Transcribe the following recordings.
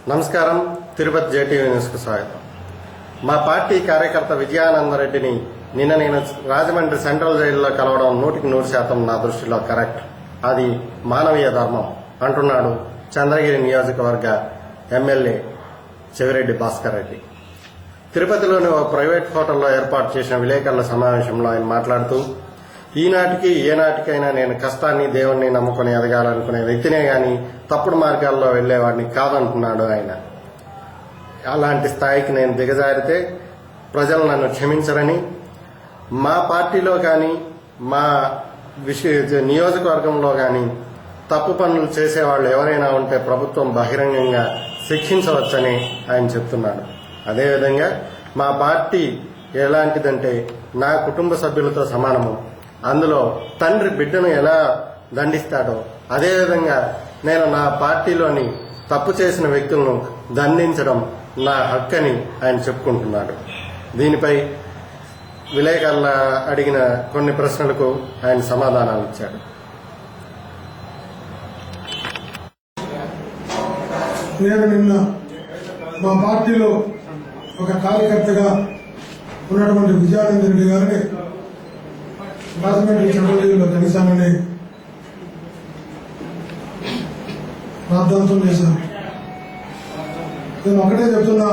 నమస్కారం. తిరుపతి జేటీవీ న్యూస్కు స్వాగతం. మా పార్టీ కార్యకర్త విజయానందరెడ్డిని నిన్న నేను రాజమండ్రి సెంట్రల్ జైలులో కలవడం 100% నా దృష్టిలో కరెక్ట్. అది మానవీయ ధర్మం అంటున్నాడు చంద్రగిరి నియోజకవర్గ ఎమ్మెల్యే చెవిరెడ్డి భాస్కర్ రెడ్డి. తిరుపతిలోని ఓ ప్రైవేట్ హోటల్లో ఏర్పాటు చేసిన విలేకరుల సమావేశంలో ఆయన మాట్లాడుతూ, ఈనాటికి ఏనాటికైనా నేను కష్టాన్ని దేవుణ్ణి నమ్ముకుని ఎదగాలనుకునే వ్యక్తినే గాని తప్పుడు మార్గాల్లో వెళ్లేవాడిని కాదంటున్నాడు ఆయన. అలాంటి స్థాయికి నేను దిగజారితే ప్రజలు నన్ను క్షమించరని, మా పార్టీలో కానీ మా నియోజకవర్గంలో కానీ తప్పు పనులు చేసేవాళ్ళు ఎవరైనా ఉంటే ప్రభుత్వం బహిరంగంగా శిక్షించవచ్చని ఆయన చెప్తున్నాడు. అదేవిధంగా మా పార్టీ ఎలాంటిదంటే నా కుటుంబ సభ్యులతో సమానము. అందులో తండ్రి బిడ్డను ఎలా దండిస్తాడో అదేవిధంగా నేను నా పార్టీలోని తప్పు చేసిన వ్యక్తులను దండించడం నా హక్కని ఆయన చెప్పుకుంటున్నాడు. దీనిపై విలేకరుల అడిగిన కొన్ని ప్రశ్నలకు ఆయన సమాధానాలు ఇచ్చాడు. నేను నిన్న మా పార్టీలో ఒక కార్యకర్తగా ఉన్నటువంటి విజయానందరెడ్డి గారిని రాజమండ్రి సెంట్రల్ కలిశానని ప్రార్థనతో చేశాను. నేను ఒకటే చెప్తున్నా,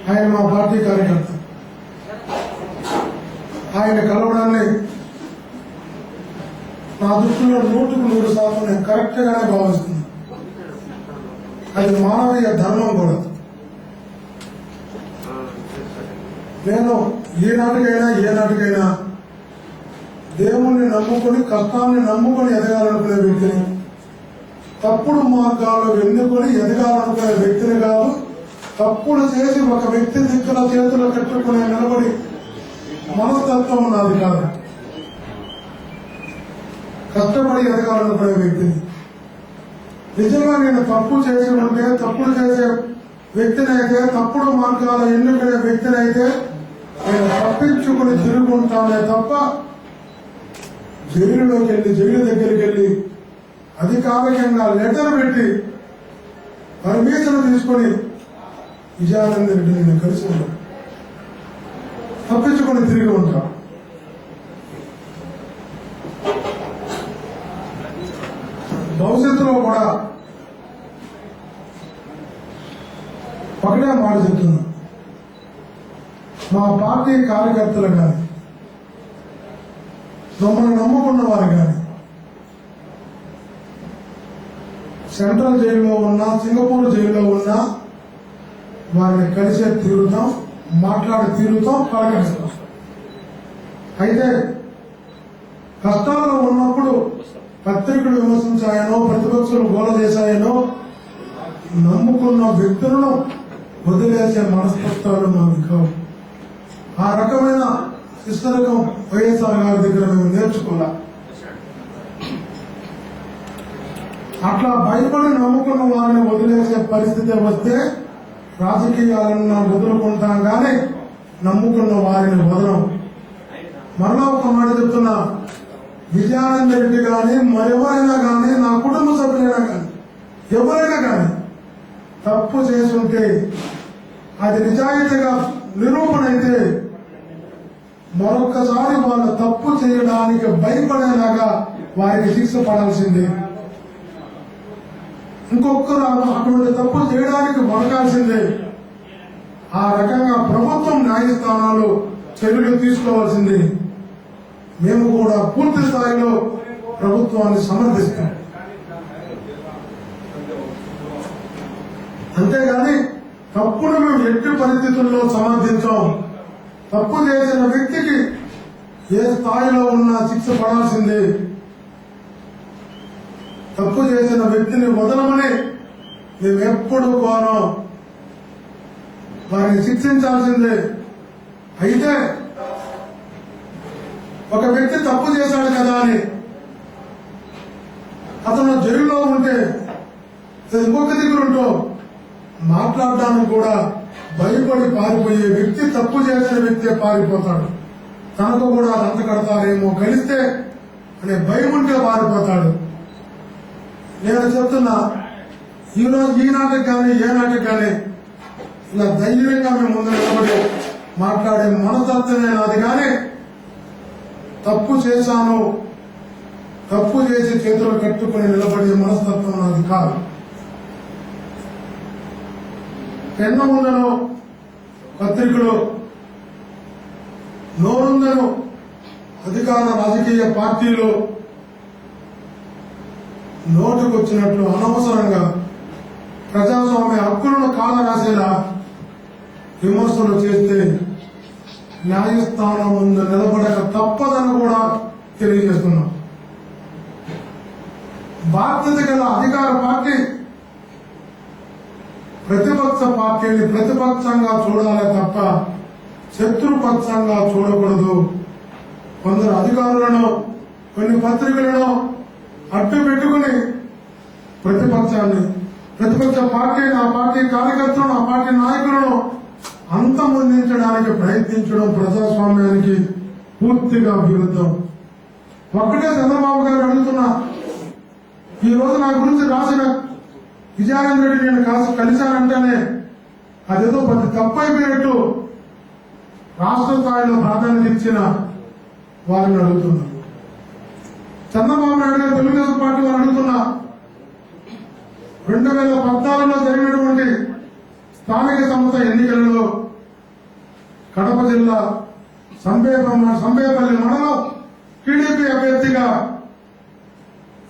ఆయన మా పార్టీ కార్యకర్త. ఆయన కలవడాన్ని నా దృష్టిలో 100% నేను కరెక్ట్ గానే భావిస్తున్నాను. అది మానవీయ ధర్మం కూడా. నేను ఏనాటికైనా దేవుణ్ణి నమ్ముకొని కష్టాన్ని నమ్ముకొని ఎదగాలనుకునే వ్యక్తిని, తప్పుడు మార్గాల్లో ఎన్నుకొని ఎదగాలనుకునే వ్యక్తిని కాదు. తప్పుడు చేసి ఒక వ్యక్తి దిక్కున చేతులు కట్టుకుని నిలబడి మనస్తత్వం నాది కాదు. కష్టపడి ఎదగాలనుకునే వ్యక్తిని. నిజంగా నేను తప్పు చేసి ఉంటే, తప్పుడు చేసే వ్యక్తినైతే, తప్పుడు మార్గాలు ఎన్నుకునే వ్యక్తినైతే నేను తప్పించుకుని తిరుగుంటానే తప్ప జైలు దగ్గరికి వెళ్లి అధికారికంగా లెటర్ పెట్టి పర్మిషన్ తీసుకుని విజయానందరెడ్డిని నేను కలిసి ఉంటాను. తప్పించుకుని తిరిగి ఉంటాం. భవిష్యత్తులో కూడా ఒకటే మాట చెప్తున్నా, మా పార్టీ కార్యకర్తలు కానీ మమ్మల్ని నమ్ముకున్న వారు కానీ సెంట్రల్ జైల్లో ఉన్నా, సింగపూర్ జైల్లో ఉన్నా వారిని కలిసే తీరుతాం, మాట్లాడి తీరుతాం, పలకరిస్తాం. అయితే కష్టాల్లో ఉన్నప్పుడు పత్రికలు విమర్శించాయనో, ప్రతిపక్షులు గోల చేశాయనో నమ్ముకున్న వ్యక్తులను వదిలేసే మనస్తత్వాలు మాకు కావు. ఆ రకమైన శిస్తరకం వైఎస్ఆర్ గారి దగ్గర మేము నేర్చుకోలే. అట్లా భయపడి నమ్ముకున్న వారిని వదిలేసే పరిస్థితి వస్తే రాజకీయాలను వదులుకుంటాం కానీ నమ్ముకున్న వారిని వదలం. మరలా ఒక మాట చెప్తున్నా, విజయానందరెడ్డి కానీ మరెవరైనా కానీ నా కుటుంబ సభ్యులైనా కానీ ఎవరైనా కానీ తప్పు చేసుంటే అది నిజాయితీగా నిరూపణ అయితే మరొక్కసారి వాళ్ళు తప్పు చేయడానికి భయపడేలాగా వారికి శిక్ష పడాల్సిందే. ఇంకొకరు అటువంటి తప్పు చేయడానికి వనకాల్సిందే. ఆ రకంగా ప్రభుత్వం న్యాయస్థానాలు చర్యలు తీసుకోవాల్సిందే. మేము కూడా పూర్తి స్థాయిలో ప్రభుత్వాన్ని సమర్థిస్తాం. అంతేగాని తప్పును మేము ఎట్టి పరిస్థితుల్లో సమర్థించాం. తప్పు చేసిన వ్యక్తికి ఏ స్థాయిలో ఉన్నా శిక్ష పడాల్సిందే. తప్పు చేసిన వ్యక్తిని వదలమని మేము ఎప్పుడు కోరం. వారిని శిక్షించాల్సిందే. అయితే ఒక వ్యక్తి తప్పు చేశాడు కదా అని అతను జైల్లో ఉంటే ఇంకొక దగ్గరుంటూ మాట్లాడడానికి కూడా భయపడి పారిపోయే వ్యక్తి, తప్పు చేసిన వ్యక్తే పారిపోతాడు. తనకు కూడా అంత కడతారేమో కలిస్తే అనే భయం ఉంటే పారిపోతాడు. నేను చెప్తున్నా, ఈరోజు ఈనాటికి కానీ ఏనాటికి కానీ ఇలా ధైర్యంగా మేము ముందు నిలబడి మాట్లాడే మనస్తత్వమే నాది కానీ తప్పు చేశాను తప్పు చేసి చేతులు కట్టుకుని నిలబడే మనస్తత్వం నాది కాదు. పెన్ను ఉందను పత్రికలు నోరుందను అధికార రాజకీయ పార్టీలు నోటుకొచ్చినట్లు అనవసరంగా ప్రజాస్వామ్య హక్కులను కాలరాసేలా విమర్శలు చేస్తే న్యాయస్థానం ముందు నిలబడక తప్పదని కూడా తెలియజేస్తున్నాం. బాధ్యత గల అధికార పార్టీ ప్రతిపక్ష పార్టీని ప్రతిపక్షంగా చూడాలి తప్ప శత్రుపక్షంగా చూడకూడదు. కొందరు అధికారులను కొన్ని పత్రికలను అడ్డు పెట్టుకుని ప్రతిపక్ష పార్టీని ఆ పార్టీ కార్యకర్తలను ఆ పార్టీ నాయకులను అంతమొందించడానికి ప్రయత్నించడం ప్రజాస్వామ్యానికి పూర్తిగా విరుద్ధం. ఒక్కటే చంద్రబాబు గారు అడుగుతున్నా, ఈ రోజు నా గురించి రాసిన విజయానంద రెడ్డి నేను కలిశానంటేనే అదేదో పెద్ద తప్పైపోయినట్టు రాష్ట్ర స్థాయిలో ప్రాధాన్యత ఇచ్చిన వారిని అడుగుతున్నా. చంద్రబాబు నాయుడు గారు తెలుగుదేశం పార్టీ వారు అడుగుతున్నా, 2014లో జరిగినటువంటి స్థానిక సంస్థ ఎన్నికలలో కడప జిల్లా సంబేపల్లి మండలం టీడీపీ అభ్యర్థిగా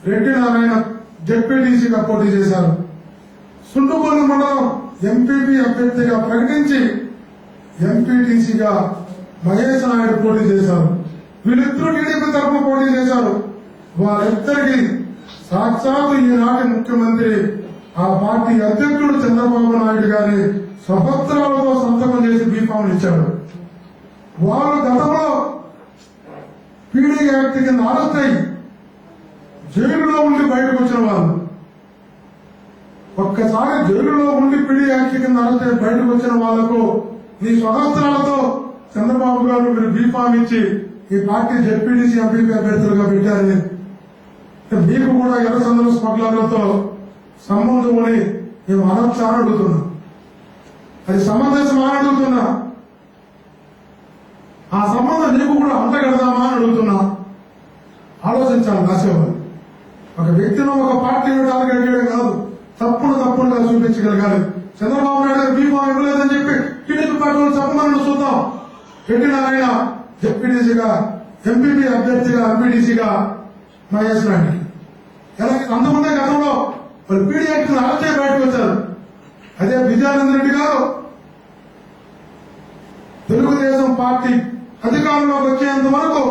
రెడ్డి నారాయణ జెడ్పీటీసీగా పోటీ చేశారు. సుండుపల్లి మండలం ఎంపీపీ అభ్యర్థిగా ప్రకటించి ఎంపీటీసీగా మహేష్ నాయుడు పోటీ చేశారు. వీళ్ళిద్దరూ టీడీపీ తరఫున పోటీ చేశారు. వారిద్దరికి సాక్షాత్ ఈనాటి ముఖ్యమంత్రి ఆ పార్టీ అధ్యక్షుడు చంద్రబాబు నాయుడు గారి స్వపత్రాలతో సంతకం చేసి బీఫామ్ ఇచ్చాడు. వారు గతంలో పీడీ యాక్ట్ కింద అరెస్ట్ అయి జైలులో ఉండి బయటకు వచ్చిన వాళ్ళు, ఒక్కసారి జైలులో ఉండి పీడీ యాక్ట్ కింద అరెస్ట్ అయి బయటకు వచ్చిన వాళ్లకు ఈ స్వహస్త్రాలతో చంద్రబాబు గారు మీరు బీఫామ్ ఇచ్చి ఈ పార్టీ జెడ్పీటీసీ ఎంపీపీ అభ్యర్థులుగా పెట్టారని మీకు కూడా ఎర్రచందన స్మగ్లర్లతో సంబంధం అని మేము అనొచ్చా అని అడుగుతున్నాం. అది సమంజసమా అని అడుగుతున్నా. ఆ సంబంధం నీకు కూడా అంటగడదామా అని అడుగుతున్నా. ఆలోచించాలి రాసేవాళ్ళు. ఒక వ్యక్తిలో ఒక పార్టీని టార్గెట్ చేయడం కాదు, తప్పుడుగా చూపించగలగాలి. చంద్రబాబు నాయుడు గారు బీఫామ్ ఇవ్వలేదని చెప్పి టీడీపీ పార్టీ వాళ్ళు చెప్పమని చూద్దాం. పెట్టిన ఆయన జెడ్పీటీసీగా ఎంపీపీ అభ్యర్థిగా ఎంపీటీసీగా మహేష్ నాయుడు అంతకుముందే గతంలో వాళ్ళు పీడీ యాక్ట్ అరెస్ట్ అయ్యి బయటకు వచ్చారు. అదే విజయానంద రెడ్డి గారు తెలుగుదేశం పార్టీ అధికారంలోకి వచ్చేంత వరకు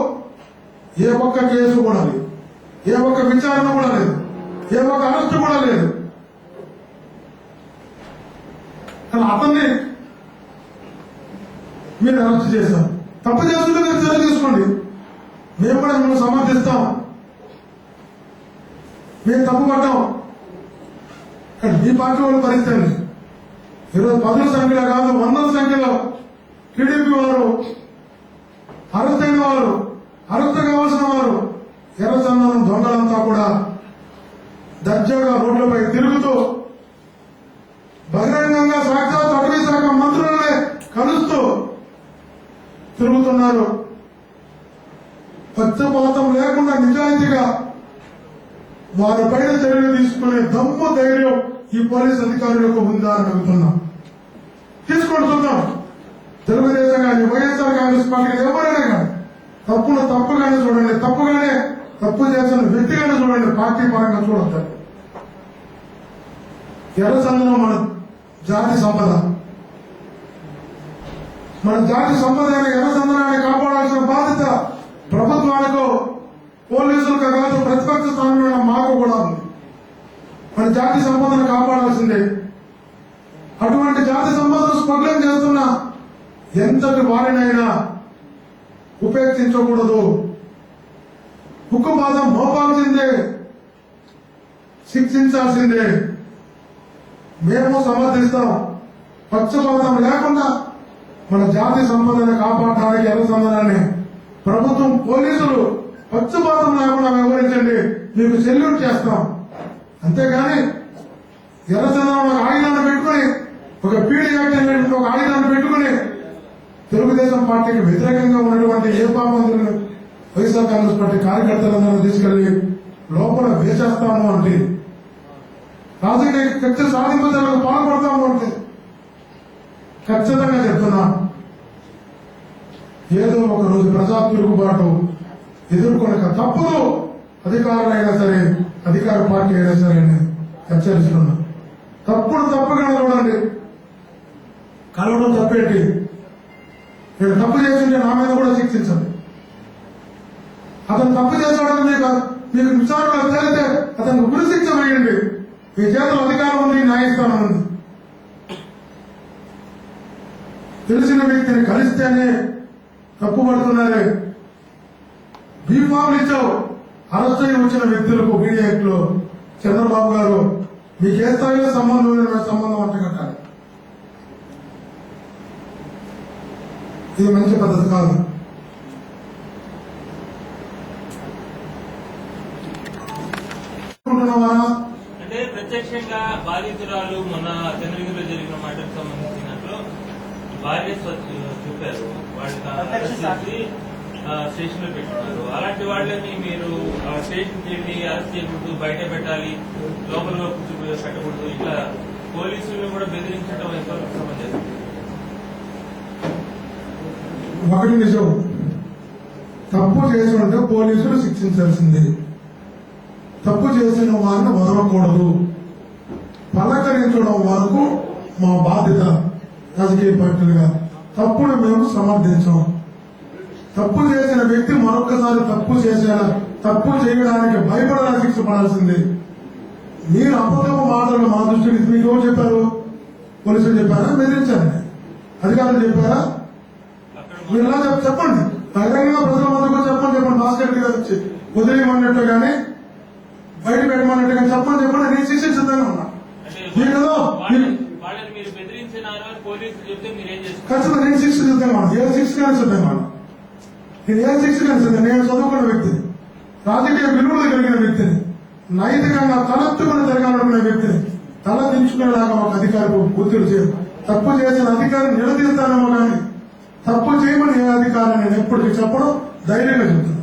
ఏ ఒక్క కేసు కూడా లేదు, ఏ ఒక్క విచారణ కూడా లేదు, ఏ ఒక్క అరెస్ట్ కూడా లేదు. కానీ అతన్ని మీరు అరెస్ట్ చేశారు. తప్పు చేస్తుంటే మీరు చర్య తీసుకోండి, మేము కూడా మిమ్మల్ని సమర్థిస్తాం. మేము తప్పు పడ్డాం. కానీ మీ పార్టీ వాళ్ళు పరిస్థితి ఈరోజు 10ల సంఖ్యలో కాదు 100ల సంఖ్యలో టీడీపీ వారు అరెస్ట్ అయిన వారు, అరెస్ట్ కావాల్సిన వారు, ఎర్రచందనం దొంగలంతా కూడా దర్జాగా రోడ్లపై తిరుగుతూ బహిరంగంగా సాక్షాత్ అటవీ శాఖ మంత్రులనే కలుస్తూ తిరుగుతున్నారు. పక్షపాతం లేకుండా నిజాయితీగా వారి పైన చర్యలు తీసుకునే దమ్ము ధైర్యం ఈ పోలీస్ అధికారులకు ఉందా అని అడుగుతున్నాం. తీసుకొని చూద్దాం. తెలుగుదేశం కానీ వైఎస్ఆర్ కాంగ్రెస్ పార్టీ ఎవరైనా కానీ తప్పును తప్పుగానే చూడండి, తప్పు చేసిన వ్యక్తిగానే చూడండి, పార్టీ పరంగా చూడొద్దు. ఎర్రచందనం మన జాతి సంపద. మన జాతి సంపద అయిన ఎర్రచందనాన్ని కాపాడాల్సిన బాధ్యత ప్రభుత్వాలకు, పోలీసులకు కాదు, ప్రతిపక్ష స్థానంలో ఉన్న మాకు కూడా ఉంది. మన జాతి సంపదను కాపాడాల్సిందే. అటువంటి జాతి సంపదను స్మగ్లింగ్ చేస్తున్న ఎంతటి వారినైనా ఉపేక్షించకూడదు. ఉక్కుపాదం మోపాల్సిందే, శిక్షించాల్సిందే. మేము సమర్థిస్తాం. పక్షపాతం లేకుండా మన జాతి సంపదను కాపాడడానికి ఎర్రచందనాన్ని ప్రభుత్వం, పోలీసులు పక్షపాతం లేకుండా వ్యవహరించండి, మీకు సెల్యూట్ చేస్తాం. అంతేగాని ఎర్రచందనం ఒక ఆయుధాన్ని పెట్టుకుని, ఒక పీడీ యాక్ట్ అనేటువంటి ఒక ఆయుధాన్ని పెట్టుకుని తెలుగుదేశం పార్టీకి వ్యతిరేకంగా ఉన్నటువంటి ఏ పాపందులను వైఎస్ఆర్ కాంగ్రెస్ పార్టీ కార్యకర్తలందరూ తీసుకెళ్లి లోపల వేసేస్తాము అంటే, రాజకీయ కక్ష సాధింపజలకు పాల్పడతాము అంటే ఖచ్చితంగా చెప్తున్నా, ఏదో ఒక రోజు ప్రజా తిరుగుబాటు ఎదుర్కొనక తప్పదు. అధికారులైనా సరే, అధికార పార్టీ అయినా సరే అని హెచ్చరిస్తున్నా. తప్పుడు తప్పుగా చూడండి, కలవడం తప్పేంటి? నేను తప్పు చేసింటే నా మీద కూడా శిక్షించండి. అతను తప్పు చేశాడని మీకు విచారణలో తేలితే అతనికి ఉరిశిక్ష వేయండి. మీ చేతుల అధికారం ఉంది, న్యాయస్థానం ఉంది. తెలిసిన వ్యక్తిని కలిస్తేనే తప్పుపడుతున్నారే. బీఫామ్లు ఇచ్చావు అరెస్ట్ అయ్యి వచ్చిన వ్యక్తులకు బీడీఎక్ లో చంద్రబాబు గారు మీకు ఏ స్థాయిలో సంబంధం లేని సంబంధం అంటగట్టాలి. ఇది మంచి పద్ధతి కాదు. అంటే ప్రత్యక్షంగా బాధితురాలు మొన్న చంద్రగిరిలో జరిగిన మాటకు సంబంధించినట్లు భార్య చెప్పారు, వాళ్ళకి స్టేషన్ లో పెట్టున్నారు. అలాంటి వాళ్ళని మీరు స్టేషన్ చేయండి, అరెస్ట్ చేయకూడదు, బయట పెట్టాలి, లోపల పెట్టకూడదు, ఇట్లా పోలీసులను కూడా బెదిరించడం ఎంతవరకు సమంజసం? ఒకటి నిజం, తప్పు చేసి ఉంటే పోలీసులు శిక్షించాల్సింది. తప్పు చేసిన వారిని వదలకూడదు. పలకరించడం వరకు మా బాధ్యత రాజకీయ పార్టీలుగా. తప్పును మేము సమర్థించాం. తప్పు చేసిన వ్యక్తి మరొకసారి తప్పు చేసేలా, తప్పు చేయడానికి భయపడేలా శిక్ష పడాల్సింది. మీరు అబద్ధపు మాటలు మా దృష్టికి మీకు ఎవరు చెప్పారు? పోలీసులు చెప్పారా? బెదిరించండి. అధికారులు చెప్పారా? మీరు ఎలా చెప్పండి, బహిరంగంగా ప్రజల మధ్యకు చెప్పండి. భాస్కర్ రెడ్డి గారు వచ్చి వదిలేయమన్నట్టు కానీ బయట పెట్టమన్నట్టు కానీ చెప్పండి. నేను శిక్ష సిద్ధంగా ఉన్నా. ఖచ్చితంగా నేను శిక్ష సిద్ధంగా ఉన్నా. ఏ శిక్ష కానీ సిద్ధంగా ఉన్నా. నేను ఏ శిక్ష కానీ సిద్ధం. నేను చదువుకున్న వ్యక్తిని, రాజకీయ విలువలు కలిగిన వ్యక్తిని, నైతికంగా తలెత్తుకుని జరగాలనుకునే వ్యక్తిని. తల దించుకునేలాగా ఒక అధికారి గుర్తులు చేయరు. తప్పు చేసిన అధికారిని నిలదీస్తానేమో కానీ తప్పు చేయమని ఏ అధికారిని నేను ఎప్పటికీ చెప్పడం ధైర్యంగా చెప్తున్నాను.